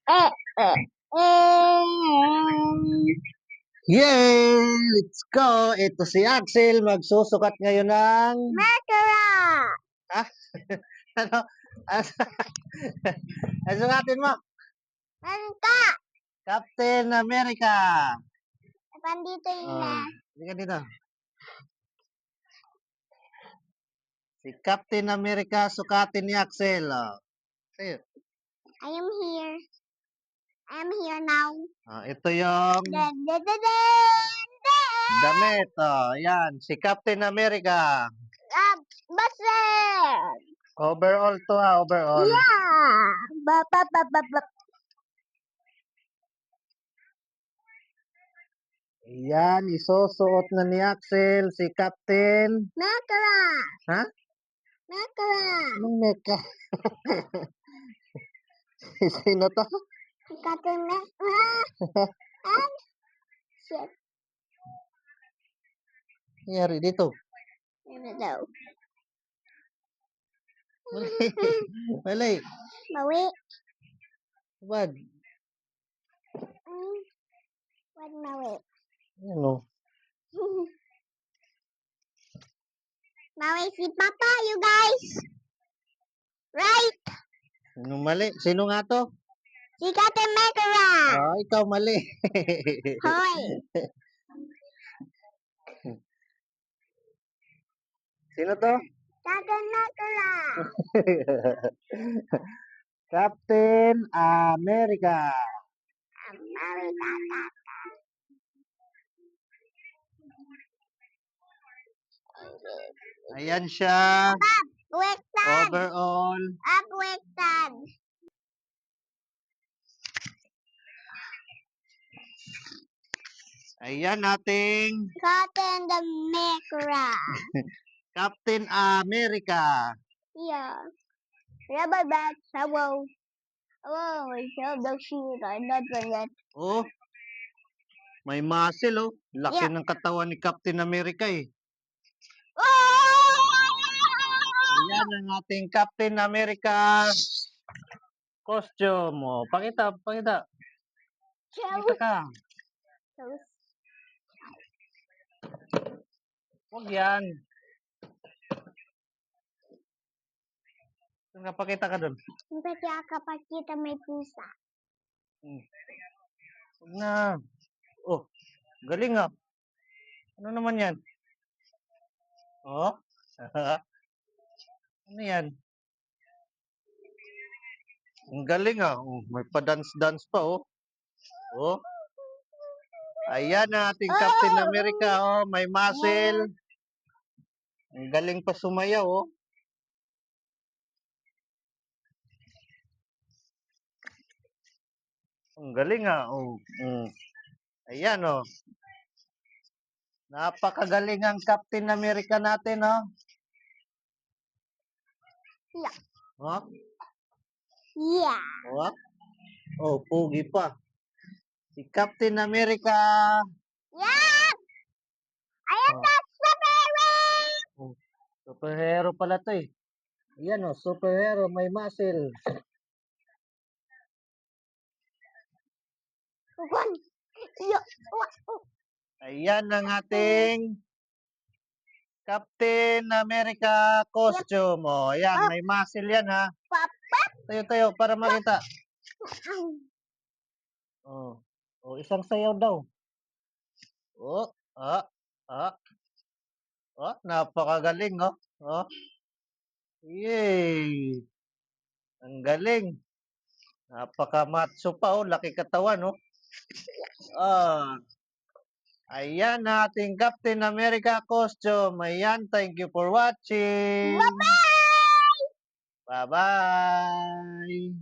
Eh, eh, Yay! Let's go! Ito si Axel, magsusukat ngayon ng... Makara! Ha? Ano? Ano sukatin mo? Manta! Captain America! Pandito nila. Hindi ka dito. Si Captain America, sukatin ni Axel. Sige. I am here. I am here now. Ito yung Dan, dan, dan, dan, dan. damit. Yan, si Captain America. Baser! Overall to overall. Yeah! Ba, ba, ba, ba, ba. Yan, isusuot na ni Axel, si Captain. Makara! Ha? Makara! Anong meka? Sino to? Kapten Makara! Shit. Nangyari dito. Ano daw? Mali. Mali. Mawi. Wag. Wag mawi. Ano? Mawi si Papa, you guys. Right? Sino mali? Sino nga to? Si Kapten Makara! Ikaw mali. Hoy! Sino to? Kapten Makara! Captain America. Mawi Tata. Ayan siya. Wektan! Overall. Wektan! Ayan nating Kapten the Makara. Captain America. Yeah. Rubber band, hello. Oh, I love the shoot. I'm not forget. Oh, may muscle oh. Laki Yeah. ng katawan ni Captain America eh. Ayan ang ating Captain America costume. Pakita, pakita. Pakita ka. Huwag yan. Pakita ka dun. Kasi kapag kita may pusa. Huwag na. Oh, galing ah. Ano naman yan? Oh? Ano yan? Ang galing ah. May pa-dance-dance pa oh. Oh. Ayan na ating Captain America oh. May muscle. Ang galing pa sumayaw oh. Ang galing ah. Oh. Ayan oh. Napakagaling ang Captain America natin oh. Yeah. Oh? Yeah. Oh? Oh, pugi pa. Si Captain America. Yeah! I am the superhero! Oh, superhero pala to eh. Ayan oh, superhero, may muscle. Yeah. Ayan ang ating Captain America costume. Oh, ayan, may muscle yan ha. Papa. Tayo, para makita. Oh, isang sayaw daw. Oh, napakagaling oh. Oh, yay. Ang galing. Napaka-macho pa oh, laki katawan oh. Ayan na ating Captain America costume. Ayan, thank you for watching. Bye-bye! Bye-bye.